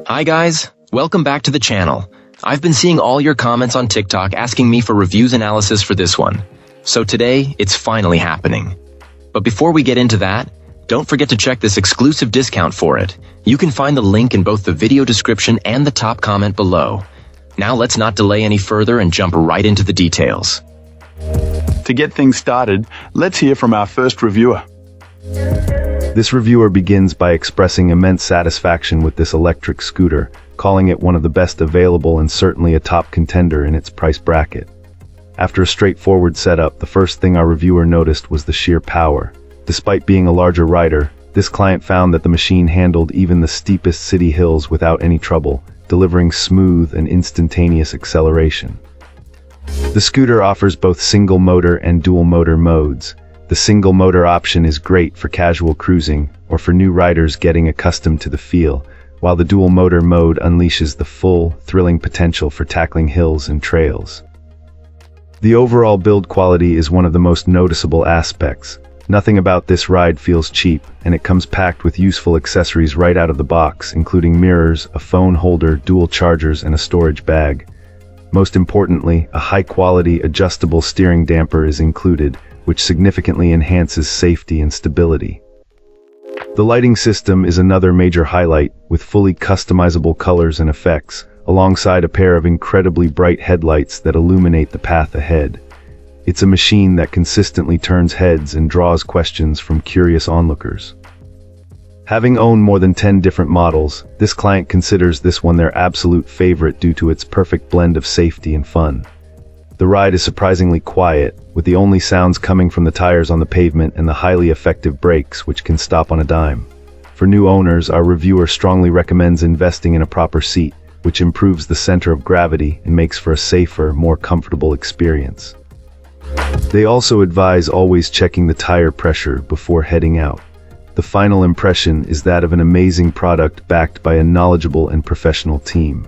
Hi guys, welcome back to the channel. I've been seeing all your comments on TikTok asking me for reviews analysis for this one. So today, it's finally happening. But before we get into that, don't forget to check this exclusive discount for it. You can find the link in both the video description and the top comment below. Now let's not delay any further and jump right into the details. To get things started, let's hear from our first reviewer. This reviewer begins by expressing immense satisfaction with this electric scooter, calling it one of the best available and certainly a top contender in its price bracket. After a straightforward setup, the first thing our reviewer noticed was the sheer power. Despite being a larger rider, this client found that the machine handled even the steepest city hills without any trouble, delivering smooth and instantaneous acceleration. The scooter offers both single motor and dual motor modes. The single motor option is great for casual cruising or for new riders getting accustomed to the feel, while the dual motor mode unleashes the full, thrilling potential for tackling hills and trails. The overall build quality is one of the most noticeable aspects. Nothing about this ride feels cheap, and it comes packed with useful accessories right out of the box, including mirrors, a phone holder, dual chargers, and a storage bag. Most importantly, a high-quality adjustable steering damper is included, which significantly enhances safety and stability. The lighting system is another major highlight, with fully customizable colors and effects, alongside a pair of incredibly bright headlights that illuminate the path ahead. It's a machine that consistently turns heads and draws questions from curious onlookers. Having owned more than 10 different models, this client considers this one their absolute favorite due to its perfect blend of safety and fun. The ride is surprisingly quiet, with the only sounds coming from the tires on the pavement and the highly effective brakes, which can stop on a dime. For new owners, our reviewer strongly recommends investing in a proper seat, which improves the center of gravity and makes for a safer, more comfortable experience. They also advise always checking the tire pressure before heading out. The final impression is that of an amazing product backed by a knowledgeable and professional team.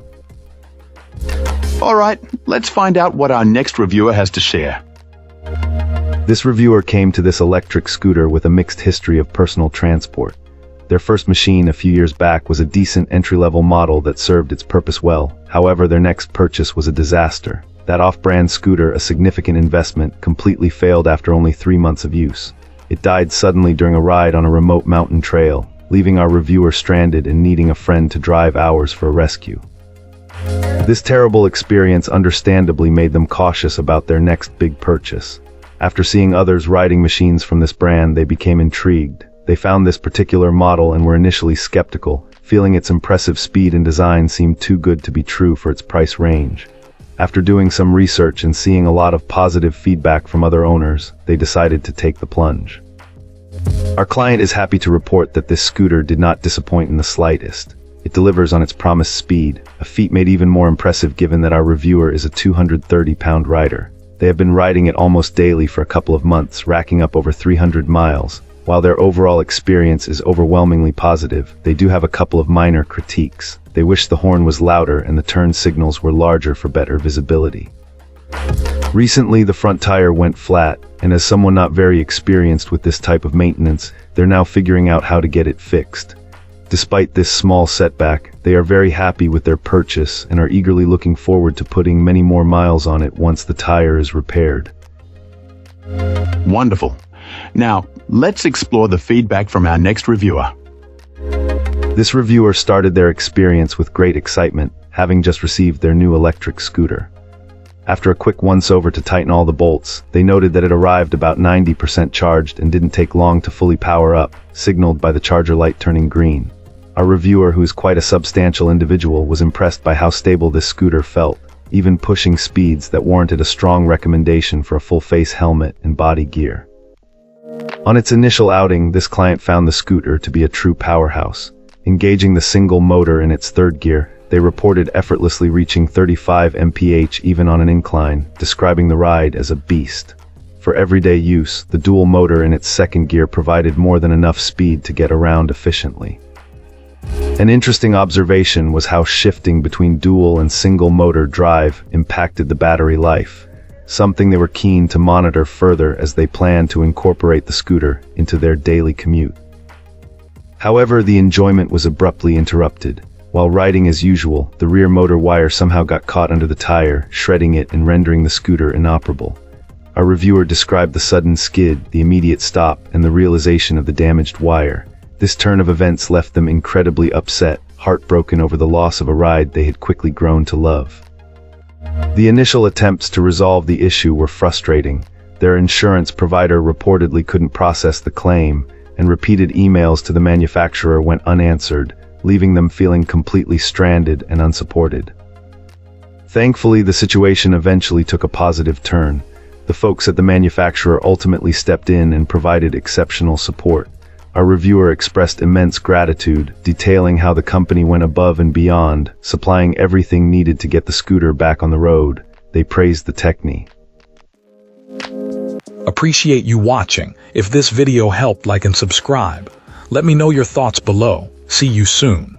Alright, let's find out what our next reviewer has to share. This reviewer came to this electric scooter with a mixed history of personal transport. Their first machine a few years back was a decent entry-level model that served its purpose well. However, their next purchase was a disaster. That off-brand scooter, a significant investment, completely failed after only 3 months of use. It died suddenly during a ride on a remote mountain trail, leaving our reviewer stranded and needing a friend to drive hours for a rescue. This terrible experience understandably made them cautious about their next big purchase. After seeing others riding machines from this brand, they became intrigued. They found this particular model and were initially skeptical, feeling its impressive speed and design seemed too good to be true for its price range. After doing some research and seeing a lot of positive feedback from other owners, they decided to take the plunge. Our client is happy to report that this scooter did not disappoint in the slightest. It delivers on its promised speed, a feat made even more impressive given that our reviewer is a 230-pound rider. They have been riding it almost daily for a couple of months, racking up over 300 miles. While their overall experience is overwhelmingly positive, they do have a couple of minor critiques. They wish the horn was louder and the turn signals were larger for better visibility. Recently, the front tire went flat, and as someone not very experienced with this type of maintenance, they're now figuring out how to get it fixed. Despite this small setback, they are very happy with their purchase and are eagerly looking forward to putting many more miles on it once the tire is repaired. Wonderful. Now, let's explore the feedback from our next reviewer. This reviewer started their experience with great excitement, having just received their new electric scooter. After a quick once-over to tighten all the bolts, they noted that it arrived about 90% charged and didn't take long to fully power up, signaled by the charger light turning green. Our reviewer, who is quite a substantial individual, was impressed by how stable this scooter felt, even pushing speeds that warranted a strong recommendation for a full-face helmet and body gear. On its initial outing, this client found the scooter to be a true powerhouse. Engaging the single motor in its third gear, they reported effortlessly reaching 35 mph even on an incline, describing the ride as a beast. For everyday use, the dual motor in its second gear provided more than enough speed to get around efficiently. An interesting observation was how shifting between dual and single motor drive impacted the battery life, something they were keen to monitor further as they planned to incorporate the scooter into their daily commute. However, the enjoyment was abruptly interrupted. While riding as usual, the rear motor wire somehow got caught under the tire, shredding it and rendering the scooter inoperable. Our reviewer described the sudden skid, the immediate stop, and the realization of the damaged wire. This turn of events left them incredibly upset, heartbroken over the loss of a ride they had quickly grown to love. The initial attempts to resolve the issue were frustrating. Their insurance provider reportedly couldn't process the claim, and repeated emails to the manufacturer went unanswered, leaving them feeling completely stranded and unsupported. Thankfully, the situation eventually took a positive turn. The folks at the manufacturer ultimately stepped in and provided exceptional support. Our reviewer expressed immense gratitude, detailing how the company went above and beyond, supplying everything needed to get the scooter back on the road. They praised the technique. Appreciate you watching. If this video helped, like and subscribe. Let me know your thoughts below. See you soon.